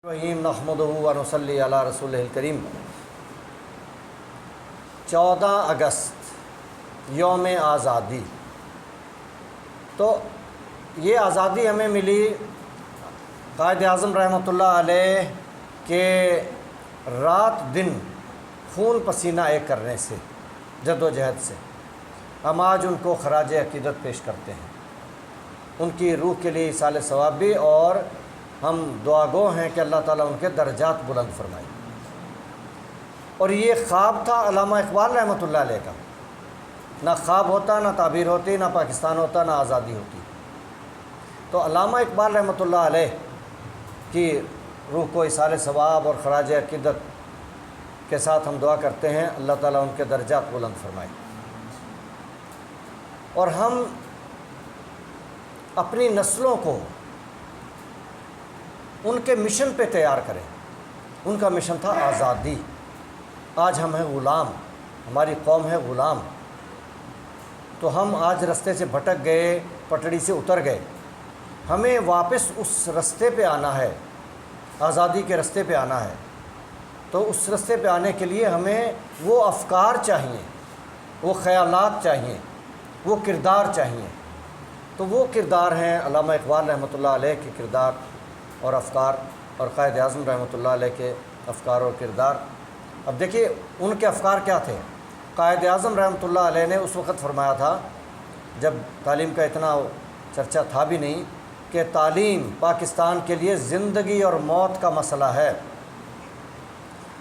رحیم نحمدہ و نصلی علی رسولہ الکریم۔ 14 اگست یوم آزادی۔ تو یہ آزادی ہمیں ملی قائد اعظم رحمۃ اللہ علیہ کے رات دن خون پسینہ ایک کرنے سے، جد و جہد سے۔ ہم آج ان کو خراج عقیدت پیش کرتے ہیں، ان کی روح کے لیے ایصال ثواب بھی، اور ہم دعا گو ہیں کہ اللہ تعالیٰ ان کے درجات بلند فرمائے۔ اور یہ خواب تھا علامہ اقبال رحمۃ اللہ علیہ کا، نہ خواب ہوتا، نہ تعبیر ہوتی، نہ پاکستان ہوتا، نہ آزادی ہوتی۔ تو علامہ اقبال رحمۃ اللہ علیہ کی روح کو ایصال ثواب اور خراج عقیدت کے ساتھ ہم دعا کرتے ہیں، اللہ تعالیٰ ان کے درجات بلند فرمائے۔ اور ہم اپنی نسلوں کو ان کے مشن پہ تیار کریں۔ ان کا مشن تھا آزادی۔ آج ہم ہیں غلام، ہماری قوم ہے غلام۔ تو ہم آج رستے سے بھٹک گئے، پٹڑی سے اتر گئے۔ ہمیں واپس اس رستے پہ آنا ہے، آزادی کے رستے پہ آنا ہے۔ تو اس رستے پہ آنے کے لیے ہمیں وہ افکار چاہیے، وہ خیالات چاہیے، وہ کردار چاہیے۔ تو وہ کردار ہیں علامہ اقبال رحمۃ اللہ علیہ کے کردار اور افکار، اور قائد اعظم رحمۃ اللہ علیہ کے افکار اور کردار۔ اب دیکھیے ان کے افکار کیا تھے۔ قائد اعظم رحمۃ اللہ علیہ نے اس وقت فرمایا تھا، جب تعلیم کا اتنا چرچہ تھا بھی نہیں، کہ تعلیم پاکستان کے لیے زندگی اور موت کا مسئلہ ہے۔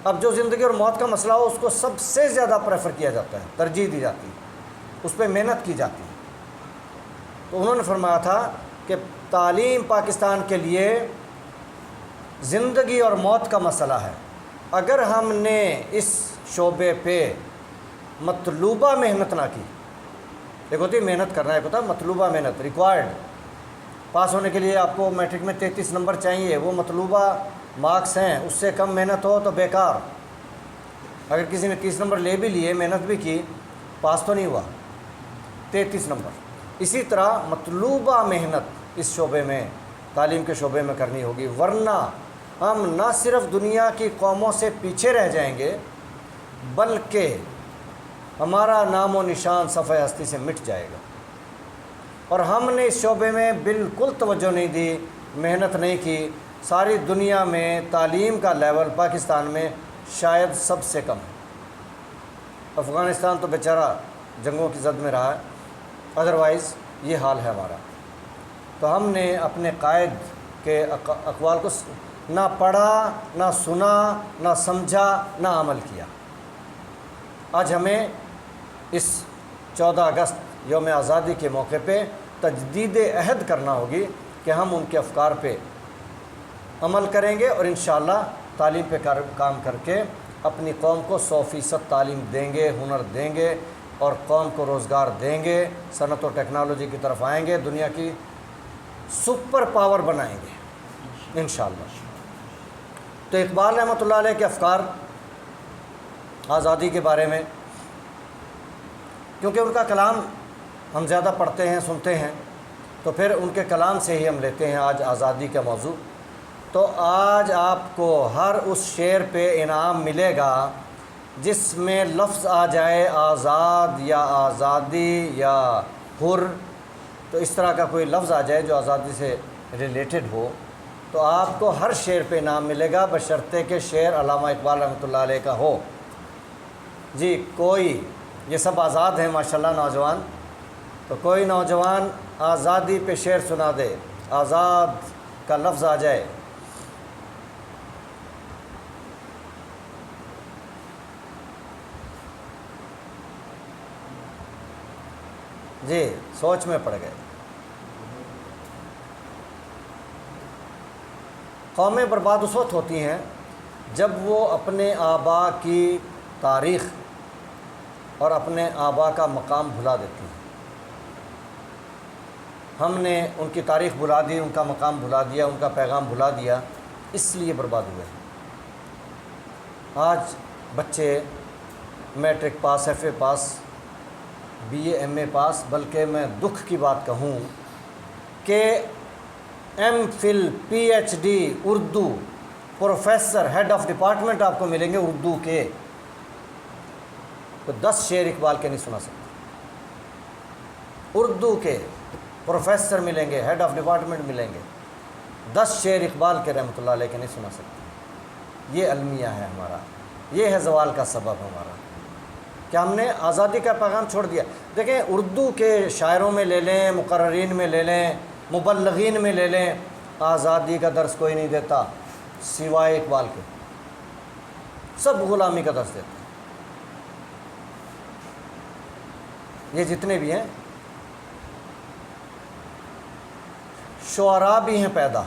اب جو زندگی اور موت کا مسئلہ ہو، اس کو سب سے زیادہ پریفر کیا جاتا ہے، ترجیح دی جاتی ہے، اس پہ محنت کی جاتی ہے۔ تو انہوں نے فرمایا تھا کہ تعلیم پاکستان کے لیے زندگی اور موت کا مسئلہ ہے۔ اگر ہم نے اس شعبے پہ مطلوبہ محنت نہ کی، ایک ہوتی محنت کرنا، ایک ہوتا مطلوبہ محنت، ریکوائرڈ۔ پاس ہونے کے لیے آپ کو میٹرک میں 33 نمبر چاہیے، وہ مطلوبہ مارکس ہیں، اس سے کم محنت ہو تو بیکار۔ اگر کسی نے 30 نمبر لے بھی لیے، محنت بھی کی، پاس تو نہیں ہوا، 33 نمبر۔ اسی طرح مطلوبہ محنت اس شعبے میں، تعلیم کے شعبے میں کرنی ہوگی، ورنہ ہم نہ صرف دنیا کی قوموں سے پیچھے رہ جائیں گے، بلکہ ہمارا نام و نشان صفحہ ہستی سے مٹ جائے گا۔ اور ہم نے اس شعبے میں بالکل توجہ نہیں دی، محنت نہیں کی۔ ساری دنیا میں تعلیم کا لیول پاکستان میں شاید سب سے کم ہے۔ افغانستان تو بیچارہ جنگوں کی زد میں رہا ہے، ادروائز یہ حال ہے ہمارا۔ تو ہم نے اپنے قائد کے اقوال کو نہ پڑھا، نہ سنا، نہ سمجھا، نہ عمل کیا۔ آج ہمیں اس 14 اگست یوم آزادی کے موقع پہ تجدید عہد کرنا ہوگی کہ ہم ان کے افکار پہ عمل کریں گے، اور انشاءاللہ تعلیم پہ کام کر کے اپنی قوم کو 100% تعلیم دیں گے، ہنر دیں گے، اور قوم کو روزگار دیں گے، صنعت و ٹیکنالوجی کی طرف آئیں گے، دنیا کی سپر پاور بنائیں گے انشاءاللہ۔ تو اقبال رحمۃ اللہ علیہ کے افکار آزادی کے بارے میں، کیونکہ ان کا کلام ہم زیادہ پڑھتے ہیں، سنتے ہیں، تو پھر ان کے کلام سے ہی ہم لیتے ہیں آج آزادی کا موضوع۔ تو آج آپ کو ہر اس شعر پہ انعام ملے گا جس میں لفظ آ جائے آزاد یا آزادی یا حر، تو اس طرح کا کوئی لفظ آ جائے جو آزادی سے ریلیٹڈ ہو، تو آپ کو ہر شعر پہ انعام ملے گا، بشرطے کہ شعر علامہ اقبال رحمۃ اللہ علیہ کا ہو۔ جی کوئی، یہ سب آزاد ہیں ماشاءاللہ نوجوان، تو کوئی نوجوان آزادی پہ شعر سنا دے، آزاد کا لفظ آ جائے۔ جی سوچ میں پڑ گئے۔ قومیں برباد اس وقت ہوتی ہیں جب وہ اپنے آبا کی تاریخ اور اپنے آبا کا مقام بھلا دیتی ہیں۔ ہم نے ان کی تاریخ بھلا دی، ان کا مقام بھلا دیا، ان کا پیغام بھلا دیا، اس لیے برباد ہوئے ہیں۔ آج بچے matric pass, F A pass, B A M A pass, بلکہ میں دکھ کی بات کہوں کہ M Phil P H D Urdu professor head of department آپ کو ملیں گے اردو کے، تو 10 شعر اقبال کے نہیں سنا سکتے۔ اردو کے پروفیسر ملیں گے، ہیڈ آف ڈپارٹمنٹ ملیں گے، 10 شعر اقبال کے رحمۃ اللہ علیہ کے نہیں سنا سکتے۔ یہ المیہ ہے ہمارا، یہ ہے زوال کا سبب ہمارا کہ ہم نے آزادی کا پیغام چھوڑ دیا۔ دیکھیں اردو کے شاعروں میں لے لیں، مقررین میں لے لیں، مبلغین میں لے لیں، آزادی کا درس کوئی نہیں دیتا سوائے اقبال کے، سب غلامی کا درس دیتے ہیں۔ یہ جتنے بھی ہیں شعراء بھی ہیں پیدا،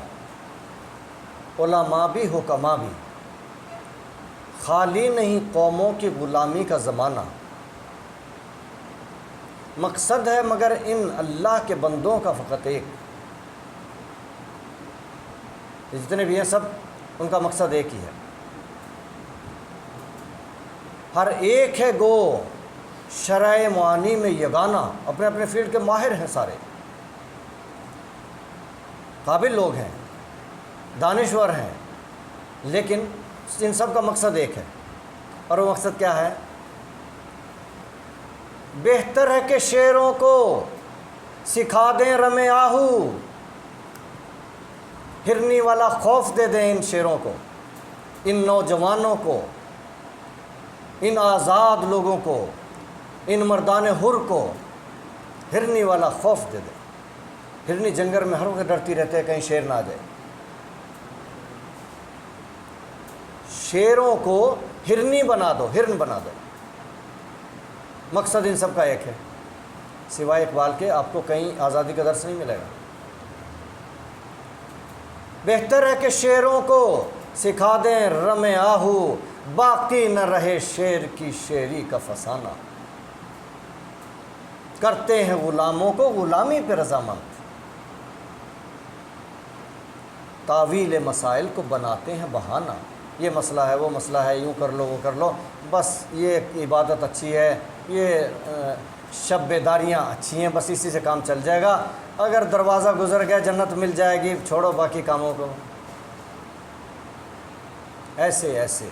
علماء بھی، حکماء بھی، خالی نہیں قوموں کی غلامی کا زمانہ، مقصد ہے مگر ان اللہ کے بندوں کا فقط ایک۔ جتنے بھی ہیں سب ان کا مقصد ایک ہی ہے، ہر ایک ہے گو شرع معانی میں یگانہ، اپنے اپنے فیلڈ کے ماہر ہیں، سارے قابل لوگ ہیں، دانشور ہیں، لیکن ان سب کا مقصد ایک ہے، اور وہ مقصد کیا ہے؟ بہتر ہے کہ شعروں کو سکھا دیں رم آہو، ہرنی والا خوف دے دیں ان شعروں کو، ان نوجوانوں کو، ان آزاد لوگوں کو، ان مردان حر کو ہرنی والا خوف دے دیں۔ ہرنی جنگل میں ہر وقت ڈرتی رہتے ہیں کہیں شیر نہ آ جائے۔ شیروں کو ہرنی بنا دو، ہرن بنا دو، مقصد ان سب کا ایک ہے، سوائے اقبال کے آپ کو کہیں آزادی کا درس نہیں ملے گا۔ بہتر ہے کہ شعروں کو سکھا دیں رم آہو، باقی نہ رہے شعر کی شعری کا فسانہ، کرتے ہیں غلاموں کو غلامی پہ رضامند، تاویل مسائل کو بناتے ہیں بہانہ۔ یہ مسئلہ ہے، وہ مسئلہ ہے، یوں کر لو وہ کر لو، بس یہ عبادت اچھی ہے، یہ شب بیداریاں اچھی ہیں، بس اسی سے کام چل جائے گا، اگر دروازہ گزر گیا جنت مل جائے گی، چھوڑو باقی کاموں کو۔ ایسے ایسے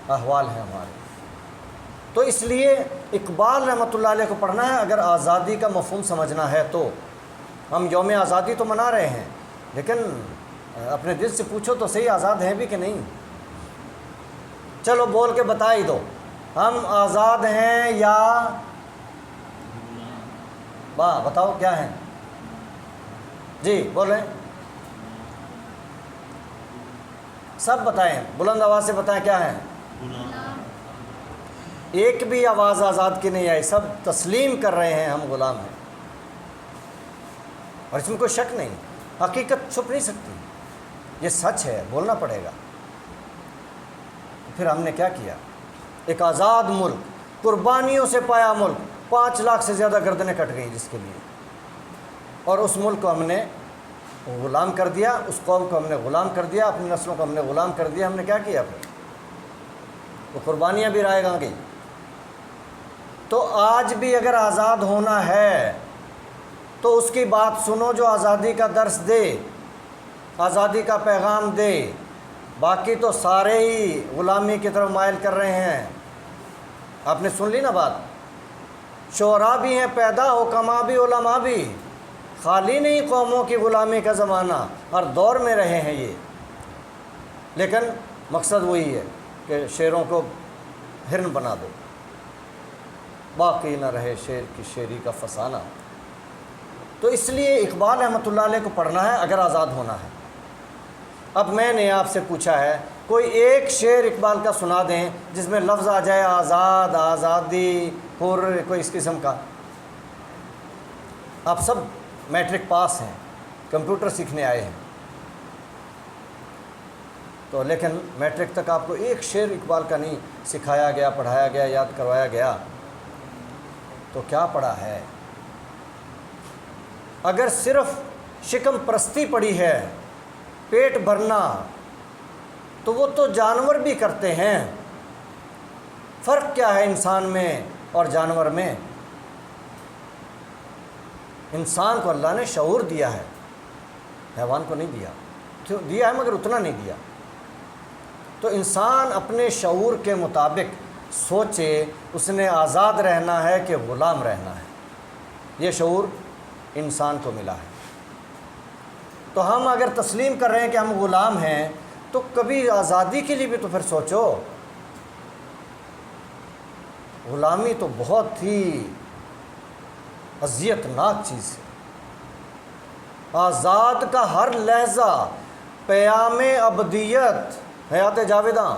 احوال ہیں ہمارے۔ تو اس لیے اقبال رحمۃ اللہ علیہ کو پڑھنا ہے اگر آزادی کا مفہوم سمجھنا ہے تو۔ ہم یوم آزادی تو منا رہے ہیں، لیکن اپنے دل سے پوچھو تو صحیح، آزاد ہیں بھی کہ نہیں؟ چلو بول کے بتا ہی دو، ہم آزاد ہیں یا بتاؤ کیا ہیں؟ جی بولیں، سب بتائیں، بلند آواز سے بتائیں کیا ہیں؟ ایک بھی آواز آزاد کی نہیں آئی، سب تسلیم کر رہے ہیں ہم غلام ہیں، اور اس میں کوئی شک نہیں، حقیقت چھپ نہیں سکتی، یہ سچ ہے، بولنا پڑے گا۔ پھر ہم نے کیا کیا؟ ایک آزاد ملک، قربانیوں سے پایا ملک، 5 لاکھ سے زیادہ گردنیں کٹ گئیں جس کے لیے، اور اس ملک کو ہم نے غلام کر دیا، اس قوم کو ہم نے غلام کر دیا، اپنی نسلوں کو ہم نے غلام کر دیا۔ ہم نے کیا کیا پھر؟ وہ قربانیاں بھی رائے گاں گئی۔ تو آج بھی اگر آزاد ہونا ہے تو اس کی بات سنو جو آزادی کا درس دے، آزادی کا پیغام دے، باقی تو سارے ہی غلامی کی طرف مائل کر رہے ہیں۔ آپ نے سن لی نا بات؟ شعراء بھی ہیں پیدا، حکماء بھی، علماء بھی، خالی نہیں قوموں کی غلامی کا زمانہ، ہر دور میں رہے ہیں یہ، لیکن مقصد وہی ہے کہ شعروں کو ہرن بنا دو، باقی نہ رہے شعر کی شعری کا فسانہ۔ تو اس لیے اقبال رحمۃ اللہ علیہ کو پڑھنا ہے اگر آزاد ہونا ہے۔ اب میں نے آپ سے پوچھا ہے کوئی ایک شعر اقبال کا سنا دیں جس میں لفظ آ جائے آزاد، آزادی، حر، کوئی اس قسم کا۔ آپ سب میٹرک پاس ہیں، کمپیوٹر سیکھنے آئے ہیں، تو لیکن میٹرک تک آپ کو ایک شعر اقبال کا نہیں سکھایا گیا، پڑھایا گیا، یاد کروایا گیا، تو کیا پڑھا ہے؟ اگر صرف شکم پرستی پڑی ہے، پیٹ بھرنا، تو وہ تو جانور بھی کرتے ہیں۔ فرق کیا ہے انسان میں اور جانور میں؟ انسان کو اللہ نے شعور دیا ہے، حیوان کو نہیں دیا، دیا ہے مگر اتنا نہیں دیا۔ تو انسان اپنے شعور کے مطابق سوچے اس نے آزاد رہنا ہے کہ غلام رہنا ہے، یہ شعور انسان کو ملا ہے۔ تو ہم اگر تسلیم کر رہے ہیں کہ ہم غلام ہیں تو کبھی آزادی کے لیے بھی تو پھر سوچو۔ غلامی تو بہت ہی اذیت ناک چیز ہے۔ آزاد کا ہر لحظہ پیام ابدیت، حیات جاویداں،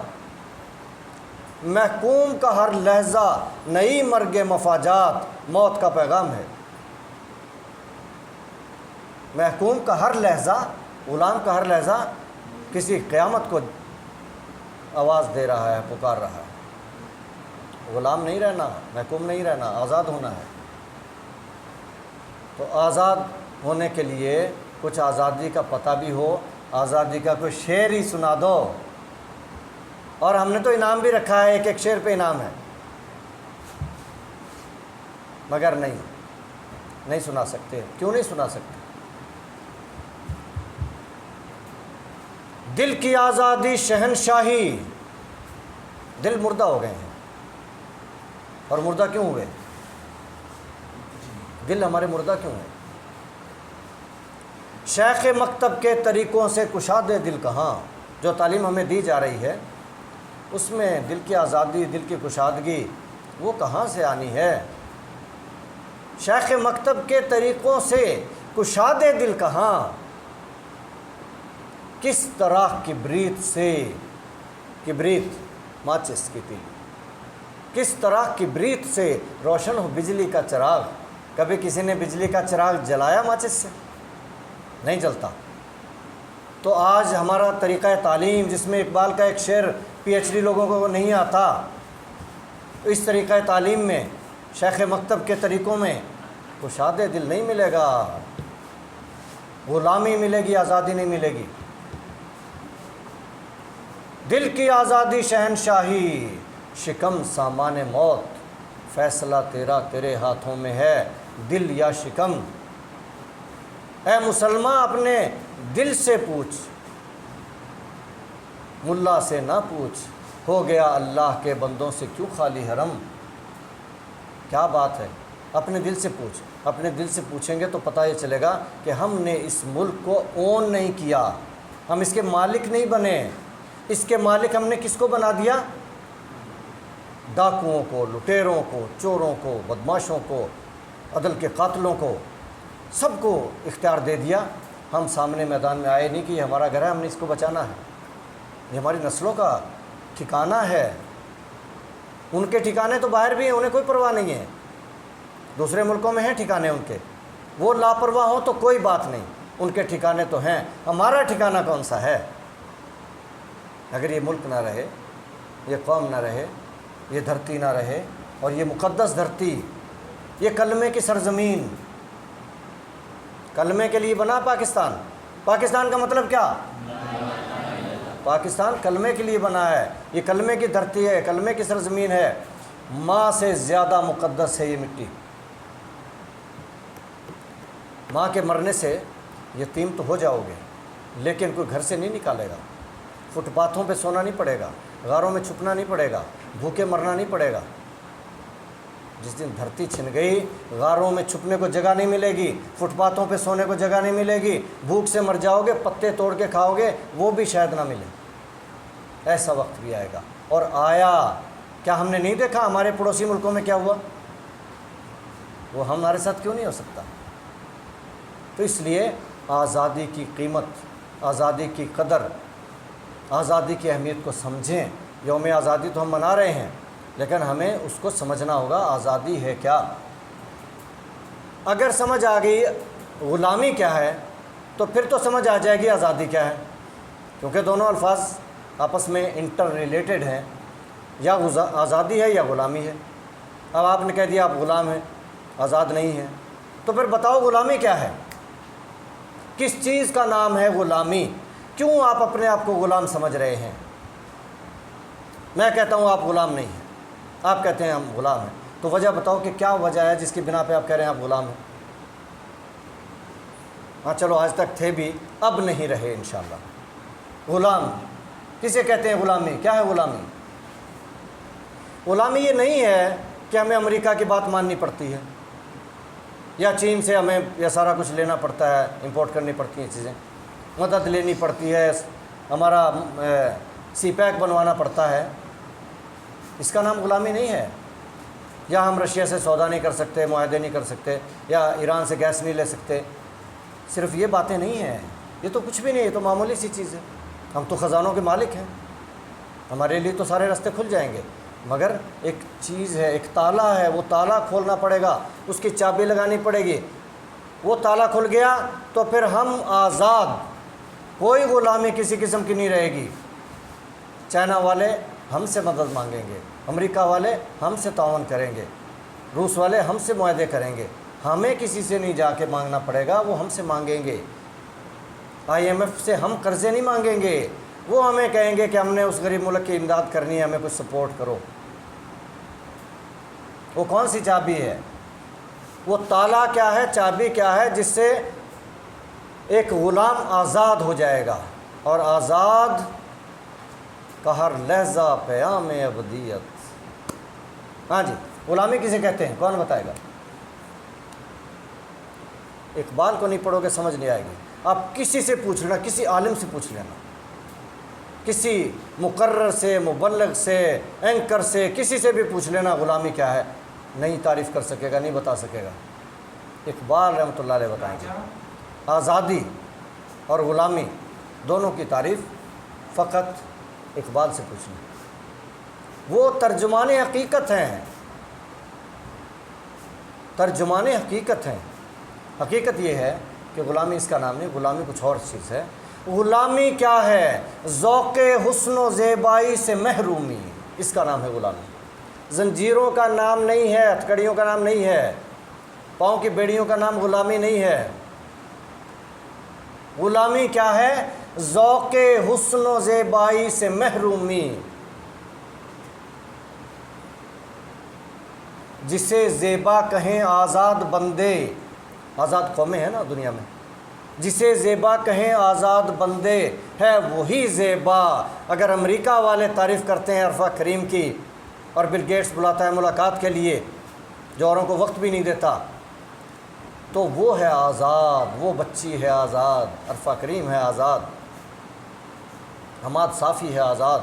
محکوم کا ہر لحظہ نئی مرگ مفاجات، موت کا پیغام ہے۔ محکوم کا ہر لحظہ، غلام کا ہر لحظہ کسی قیامت کو آواز دے رہا ہے، پکار رہا ہے۔ غلام نہیں رہنا، محکوم نہیں رہنا، آزاد ہونا ہے۔ تو آزاد ہونے کے لیے کچھ آزادی کا پتہ بھی ہو، آزادی کا کوئی شعر ہی سنا دو۔ اور ہم نے تو انعام بھی رکھا ہے، ایک ایک شعر پہ انعام ہے، مگر نہیں سنا سکتے۔ کیوں نہیں سنا سکتے؟ دل کی آزادی شہنشاہی، دل مردہ ہو گئے ہیں۔ اور مردہ کیوں ہوئے؟ دل ہمارے مردہ کیوں ہیں؟ شیخ مکتب کے طریقوں سے کشاد دل کہاں، جو تعلیم ہمیں دی جا رہی ہے اس میں دل کی آزادی، دل کی کشادگی وہ کہاں سے آنی ہے؟ شیخ مکتب کے طریقوں سے کشاد دل کہاں، کس طرح کبریت سے، کبریت ماچس کی تیل، کس طرح کبریت سے روشن ہو بجلی کا چراغ۔ کبھی کسی نے بجلی کا چراغ جلایا ماچس سے؟ نہیں جلتا۔ تو آج ہمارا طریقہ تعلیم، جس میں اقبال کا ایک شعر پی ایچ ڈی لوگوں کو نہیں آتا، اس طریقہ تعلیم میں، شیخ مکتب کے طریقوں میں کشاد دل نہیں ملے گا، غلامی ملے گی، آزادی نہیں ملے گی۔ دل کی آزادی شہنشاہی، شکم سامان موت، فیصلہ تیرا تیرے ہاتھوں میں ہے، دل یا شکم۔ اے مسلمان اپنے دل سے پوچھ، ملا سے نہ پوچھ، ہو گیا اللہ کے بندوں سے کیوں خالی حرم۔ کیا بات ہے، اپنے دل سے پوچھ۔ اپنے دل سے پوچھیں گے تو پتہ یہ چلے گا کہ ہم نے اس ملک کو اون نہیں کیا، ہم اس کے مالک نہیں بنے۔ اس کے مالک ہم نے کس کو بنا دیا؟ ڈاکوؤں کو، لٹیروں کو، چوروں کو، بدماشوں کو، عدل کے قاتلوں کو، سب کو اختیار دے دیا۔ ہم سامنے میدان میں آئے نہیں کہ یہ ہمارا گھر ہے، ہم نے اس کو بچانا ہے، یہ ہماری نسلوں کا ٹھکانہ ہے۔ ان کے ٹھکانے تو باہر بھی ہیں، انہیں کوئی پرواہ نہیں ہے، دوسرے ملکوں میں ہیں ٹھکانے ان کے، وہ لاپرواہ ہوں تو کوئی بات نہیں، ان کے ٹھکانے تو ہیں۔ ہمارا ٹھکانہ کون سا ہے؟ اگر یہ ملک نہ رہے، یہ قوم نہ رہے، یہ دھرتی نہ رہے، اور یہ مقدس دھرتی، یہ کلمے کی سرزمین، کلمے کے لیے بنا پاکستان۔ پاکستان کا مطلب کیا؟ پاکستان کلمے کے لیے بنا ہے، یہ کلمے کی دھرتی ہے، کلمے کی سرزمین ہے۔ ماں سے زیادہ مقدس ہے یہ مٹی۔ ماں کے مرنے سے یتیم تو ہو جاؤ گے، لیکن کوئی گھر سے نہیں نکالے گا، فٹ پاتھوں پہ سونا نہیں پڑے گا، غاروں میں چھپنا نہیں پڑے گا، بھوکے مرنا نہیں پڑے گا۔ جس دن دھرتی چھن گئی، غاروں میں چھپنے کو جگہ نہیں ملے گی، فٹ پاتھوں پہ سونے کو جگہ نہیں ملے گی، بھوک سے مر جاؤ گے، پتے توڑ کے کھاؤ گے، وہ بھی شاید نہ ملے۔ ایسا وقت بھی آئے گا، اور آیا۔ کیا ہم نے نہیں دیکھا ہمارے پڑوسی ملکوں میں کیا ہوا؟ وہ ہمارے ساتھ کیوں نہیں ہو سکتا؟ تو اس لیے آزادی کی قیمت، آزادی کی قدر، آزادی کی اہمیت کو سمجھیں۔ یوم آزادی تو ہم منا رہے ہیں، لیکن ہمیں اس کو سمجھنا ہوگا، آزادی ہے کیا۔ اگر سمجھ آ گئی غلامی کیا ہے تو پھر تو سمجھ آ جائے گی آزادی کیا ہے، کیونکہ دونوں الفاظ آپس میں انٹر ریلیٹڈ ہیں، یا آزادی ہے یا غلامی ہے۔ اب آپ نے کہہ دیا آپ غلام ہیں، آزاد نہیں ہیں، تو پھر بتاؤ غلامی کیا ہے؟ کس چیز کا نام ہے غلامی؟ کیوں آپ اپنے آپ کو غلام سمجھ رہے ہیں؟ میں کہتا ہوں آپ غلام نہیں ہیں، آپ کہتے ہیں ہم غلام ہیں، تو وجہ بتاؤ کہ کیا وجہ ہے جس کی بنا پہ آپ کہہ رہے ہیں آپ غلام ہیں؟ ہاں چلو آج تک تھے بھی، اب نہیں رہے انشاءاللہ۔ غلام کسے کہتے ہیں غلامی؟ کیا ہے غلامی؟ غلامی یہ نہیں ہے کہ ہمیں امریکہ کی بات ماننی پڑتی ہے یا چین سے ہمیں یہ سارا کچھ لینا پڑتا ہے، امپورٹ کرنی پڑتی ہیں چیزیں، مدد لینی پڑتی ہے، ہمارا سی پیک بنوانا پڑتا ہے. اس کا نام غلامی نہیں ہے. یا ہم رشیا سے سودا نہیں کر سکتے، معاہدے نہیں کر سکتے، یا ایران سے گیس نہیں لے سکتے. صرف یہ باتیں نہیں ہیں، یہ تو کچھ بھی نہیں، یہ تو معمولی سی چیز ہے. ہم تو خزانوں کے مالک ہیں، ہمارے لیے تو سارے راستے کھل جائیں گے. مگر ایک چیز ہے، ایک تالا ہے، وہ تالا کھولنا پڑے گا، اس کی چابی لگانی پڑے گی. وہ تالا کھل گیا تو پھر ہم آزاد، کوئی غلامی کسی قسم کی نہیں رہے گی. چائنا والے ہم سے مدد مانگیں گے، امریکہ والے ہم سے تعاون کریں گے، روس والے ہم سے معاہدے کریں گے. ہمیں کسی سے نہیں جا کے مانگنا پڑے گا، وہ ہم سے مانگیں گے. IMF سے ہم قرضے نہیں مانگیں گے، وہ ہمیں کہیں گے کہ ہم نے اس غریب ملک کی امداد کرنی ہے، ہمیں کچھ سپورٹ کرو. وہ کون سی چابی ہے؟ وہ تالا کیا ہے، چابی کیا ہے، جس سے ایک غلام آزاد ہو جائے گا. اور آزاد کا ہر لہجہ پیام ابدیت. ہاں جی، غلامی کسے کہتے ہیں؟ کون بتائے گا؟ اقبال کو نہیں پڑھو گے سمجھ نہیں آئے گی. آپ کسی سے پوچھ لینا، کسی عالم سے پوچھ لینا، کسی مقرر سے، مبلغ سے، اینکر سے، کسی سے بھی پوچھ لینا غلامی کیا ہے، نہیں تعریف کر سکے گا، نہیں بتا سکے گا. اقبال رحمۃ اللہ علیہ بتائیں گے. آزادی اور غلامی دونوں کی تعریف فقط اقبال سے پوچھنا. وہ ترجمان حقیقت ہیں، ترجمان حقیقت ہیں. حقیقت یہ ہے کہ غلامی اس کا نام نہیں، غلامی کچھ اور چیز ہے. غلامی کیا ہے؟ ذوق حسن و زیبائی سے محرومی، اس کا نام ہے غلامی. زنجیروں کا نام نہیں ہے، ہتھکڑیوں کا نام نہیں ہے، پاؤں کی بیڑیوں کا نام غلامی نہیں ہے. غلامی کیا ہے؟ ذوق حسن و زیبائی سے محرومی. جسے زیبا کہیں آزاد بندے، آزاد قومیں ہیں نا دنیا میں، جسے زیبا کہیں آزاد بندے ہے وہی زیبا. اگر امریکہ والے تعریف کرتے ہیں عرفہ کریم کی، اور بل گیٹس بلاتا ہے ملاقات کے لیے، جو اوروں کو وقت بھی نہیں دیتا، تو وہ ہے آزاد، وہ بچی ہے آزاد، عرفہ کریم ہے آزاد، حماد صافی ہے آزاد.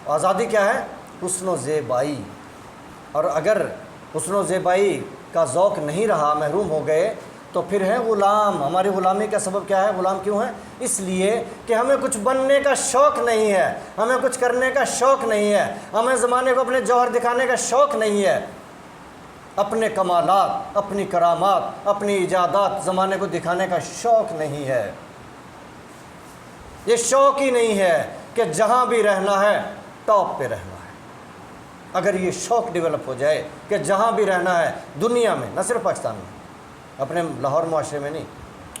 آزادی کیا ہے؟ حسن و زیبائی. اور اگر حسن و زیبائی کا ذوق نہیں رہا، محروم ہو گئے، تو پھر ہے غلام. ہماری غلامی کا سبب کیا ہے؟ غلام کیوں ہے؟ اس لیے کہ ہمیں کچھ بننے کا شوق نہیں ہے، ہمیں کچھ کرنے کا شوق نہیں ہے، ہمیں زمانے کو اپنے جوہر دکھانے کا شوق نہیں ہے، اپنے کمالات، اپنی کرامات، اپنی ایجادات زمانے کو دکھانے کا شوق نہیں ہے. یہ شوق ہی نہیں ہے کہ جہاں بھی رہنا ہے ٹاپ پہ رہنا ہے. اگر یہ شوق ڈیولپ ہو جائے کہ جہاں بھی رہنا ہے دنیا میں، نہ صرف پاکستان میں، اپنے لاہور معاشرے میں نہیں،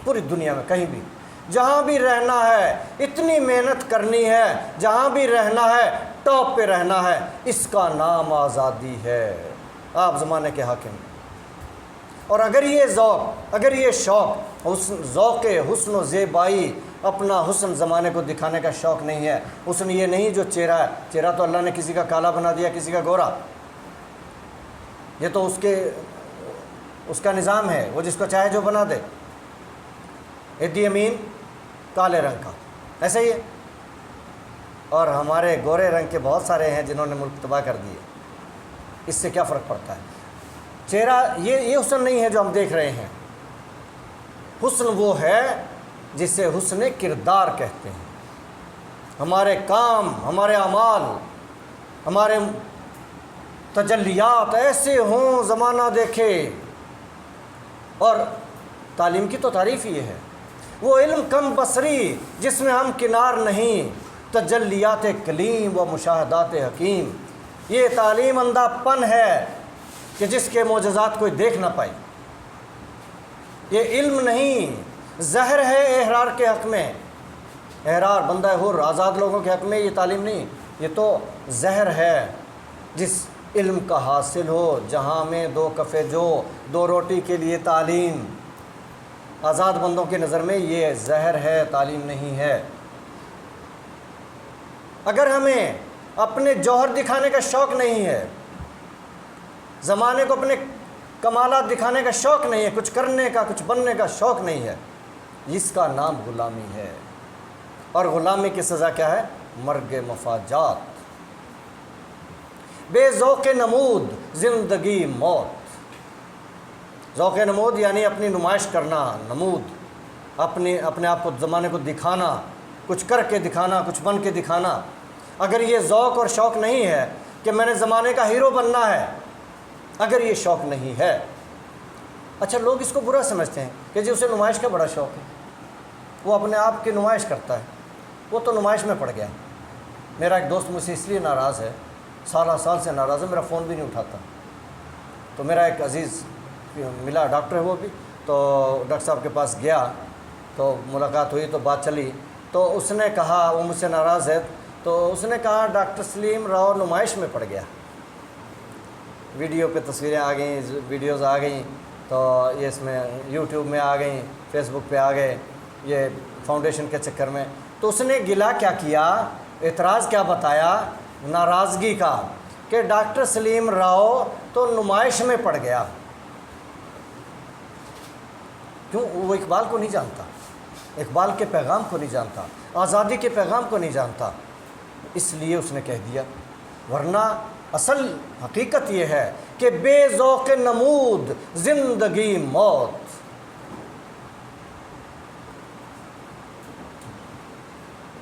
پوری دنیا میں کہیں بھی جہاں بھی رہنا ہے اتنی محنت کرنی ہے، جہاں بھی رہنا ہے ٹاپ پہ رہنا ہے، اس کا نام آزادی ہے. آپ زمانے کے حاکم. اور اگر یہ ذوق، اگر یہ شوق، ذوق حسن و زیبائی، اپنا حسن زمانے کو دکھانے کا شوق نہیں ہے، حسن یہ نہیں جو چہرہ ہے، چہرہ تو اللہ نے کسی کا کالا بنا دیا، کسی کا گورا، یہ تو اس کا نظام ہے، وہ جس کو چاہے جو بنا دے. ایدی امین کالے رنگ کا، ایسے ہی ہے. اور ہمارے گورے رنگ کے بہت سارے ہیں جنہوں نے ملک تباہ کر دیے. اس سے کیا فرق پڑتا ہے؟ چہرہ یہ حسن نہیں ہے جو ہم دیکھ رہے ہیں. حسن وہ ہے جسے حسن کردار کہتے ہیں. ہمارے کام، ہمارے اعمال، ہمارے تجلیات ایسے ہوں زمانہ دیکھے. اور تعلیم کی تو تعریف یہ ہے، وہ علم کم بصری جس میں ہم کنار نہیں، تجلیات کلیم و مشاہدات حکیم. یہ تعلیم اندھا پن ہے کہ جس کے معجزات کوئی دیکھ نہ پائی. یہ علم نہیں، زہر ہے احرار کے حق میں، احرار بندہ حر آزاد لوگوں کے حق میں. یہ تعلیم نہیں، یہ تو زہر ہے. جس علم کا حاصل ہو جہاں میں دو کفے جو، دو روٹی کے لیے تعلیم، آزاد بندوں کی نظر میں یہ زہر ہے، تعلیم نہیں ہے. اگر ہمیں اپنے جوہر دکھانے کا شوق نہیں ہے، زمانے کو اپنے کمالات دکھانے کا شوق نہیں ہے، کچھ کرنے کا، کچھ بننے کا شوق نہیں ہے، اس کا نام غلامی ہے۔ اور غلامی کی سزا کیا ہے؟ مرگ مفاجات، بے ذوق نمود، زندگی موت۔ ذوق نمود یعنی اپنی نمائش کرنا، نمود اپنے آپ کو زمانے کو دکھانا، کچھ کر کے دکھانا، کچھ بن کے دکھانا۔ اگر یہ ذوق اور شوق نہیں ہے کہ میں نے زمانے کا ہیرو بننا ہے، اگر یہ شوق نہیں ہے، اچھا لوگ اس کو برا سمجھتے ہیں کہ جی اسے نمائش کا بڑا شوق ہے، وہ اپنے آپ کی نمائش کرتا ہے، وہ تو نمائش میں پڑ گیا ہے۔ میرا ایک دوست مجھ سے اس لیے ناراض ہے، سال سے ناراض ہے، میرا فون بھی نہیں اٹھاتا۔ تو میرا ایک عزیز ملا، ڈاکٹر ہے وہ بھی، تو ڈاکٹر صاحب کے پاس گیا تو ملاقات ہوئی تو بات چلی، تو اس نے کہا، وہ مجھ سے ناراض ہے، تو اس نے کہا ڈاکٹر سلیم راؤ نمائش میں پڑ گیا۔ ویڈیو پہ تصویریں آ گئیں، ویڈیوز آ گئیں، تو یہ اس میں یوٹیوب میں آ گئیں، فیس بک پہ آ گئے، یہ فاؤنڈیشن کے چکر میں۔ تو اس نے گلا کیا کیا، اعتراض کیا بتایا، ناراضگی کا، کہ ڈاکٹر سلیم راؤ تو نمائش میں پڑ گیا۔ کیوں؟ وہ اقبال کو نہیں جانتا، اقبال کے پیغام کو نہیں جانتا، آزادی کے پیغام کو نہیں جانتا، اس لیے اس نے کہہ دیا۔ ورنہ اصل حقیقت یہ ہے کہ بے ذوق نمود، زندگی موت۔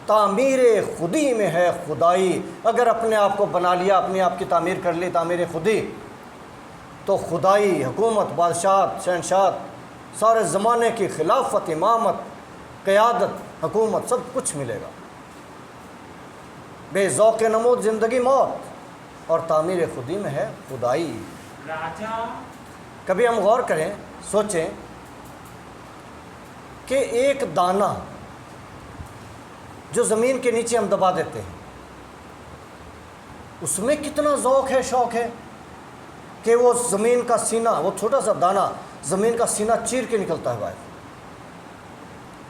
تعمیر خودی میں ہے خدائی۔ اگر اپنے آپ کو بنا لیا، اپنے آپ کی تعمیر کر لی، تعمیر خودی، تو خدائی، حکومت، بادشاہت، شہنشاہت، سارے زمانے کی خلافت، امامت، قیادت، حکومت، سب کچھ ملے گا۔ بے ذوق نمود، زندگی موت، اور تعمیر خودی میں ہے خدائی۔ کبھی ہم غور کریں، سوچیں کہ ایک دانہ جو زمین کے نیچے ہم دبا دیتے ہیں، اس میں کتنا ذوق ہے، شوق ہے کہ وہ زمین کا سینہ، وہ چھوٹا سا دانہ زمین کا سینہ چیر کے نکلتا ہے باہر۔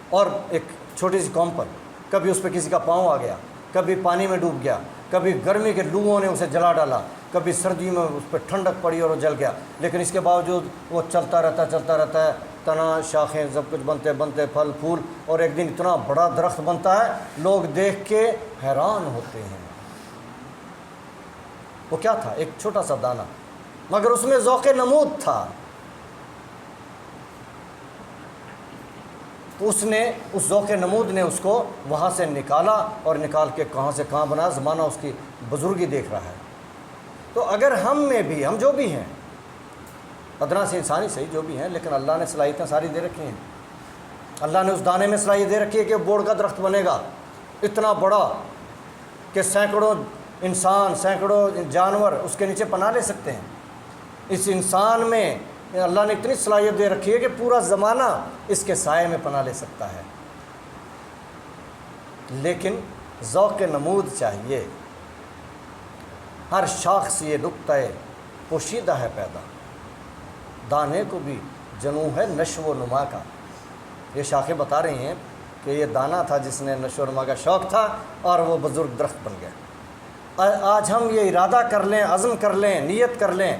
اور ایک چھوٹی سی قوم پر کبھی اس پہ کسی کا پاؤں آ گیا، کبھی پانی میں ڈوب گیا، کبھی گرمی کے لوؤں نے اسے جلا ڈالا، کبھی سردی میں اس پہ ٹھنڈک پڑی اور وہ جل گیا، لیکن اس کے باوجود وہ چلتا رہتا ہے، تنا، شاخیں، سب کچھ بنتے پھل پھول، اور ایک دن اتنا بڑا درخت بنتا ہے، لوگ دیکھ کے حیران ہوتے ہیں۔ وہ کیا تھا؟ ایک چھوٹا سا دانہ، مگر اس میں ذوق نمود تھا۔ تو اس ذوق نمود نے اس کو وہاں سے نکالا، اور نکال کے کہاں سے کہاں بنا، زمانہ اس کی بزرگی دیکھ رہا ہے۔ تو اگر ہم میں بھی، ہم جو بھی ہیں، ادنا سے انسانی صحیح جو بھی ہیں، لیکن اللہ نے صلاحیتیں ساری دے رکھی ہیں۔ اللہ نے اس دانے میں صلاحیت دے رکھی ہے کہ بوڑ کا درخت بنے گا اتنا بڑا کہ سینکڑوں انسان، سینکڑوں جانور اس کے نیچے پناہ لے سکتے ہیں۔ اس انسان میں اللہ نے اتنی صلاحیت دے رکھی ہے کہ پورا زمانہ اس کے سائے میں پناہ لے سکتا ہے۔ لیکن ذوق نمود چاہیے۔ ہر شاخ سے یہ نقطہ پوشیدہ ہے پیدا، دانے کو بھی جنوں ہے نشو و نما کا۔ یہ شاخیں بتا رہی ہیں کہ یہ دانہ تھا جس نے نشو و نما کا شوق تھا، اور وہ بزرگ درخت بن گیا۔ آج ہم یہ ارادہ کر لیں، عزم کر لیں، نیت کر لیں،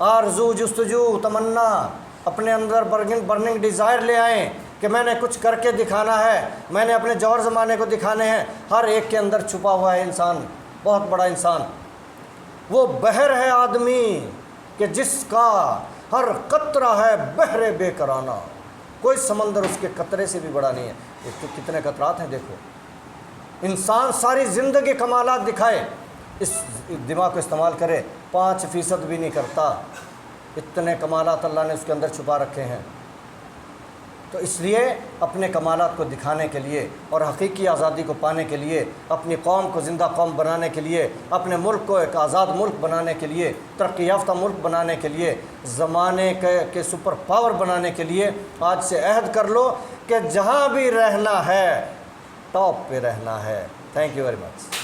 آرزو، جستجو، تمنا، اپنے اندر برننگ ڈیزائر لے آئیں کہ میں نے کچھ کر کے دکھانا ہے، میں نے اپنے جوہر زمانے کو دکھانے ہیں۔ ہر ایک کے اندر چھپا ہوا ہے انسان، بہت بڑا انسان۔ وہ بحر ہے آدمی کہ جس کا ہر قطرہ ہے بحر بے کرانہ، کوئی سمندر اس کے قطرے سے بھی بڑا نہیں ہے۔ ایک تو کتنے قطرات ہیں دیکھو۔ انسان ساری زندگی کمالات دکھائے، اس دماغ کو استعمال کرے، 5% بھی نہیں کرتا، اتنے کمالات اللہ نے اس کے اندر چھپا رکھے ہیں۔ تو اس لیے اپنے کمالات کو دکھانے کے لیے اور حقیقی آزادی کو پانے کے لیے، اپنی قوم کو زندہ قوم بنانے کے لیے، اپنے ملک کو ایک آزاد ملک بنانے کے لیے، ترقی یافتہ ملک بنانے کے لیے، زمانے کے سپر پاور بنانے کے لیے آج سے عہد کر لو کہ جہاں بھی رہنا ہے ٹاپ پہ رہنا ہے۔ Thank you very much.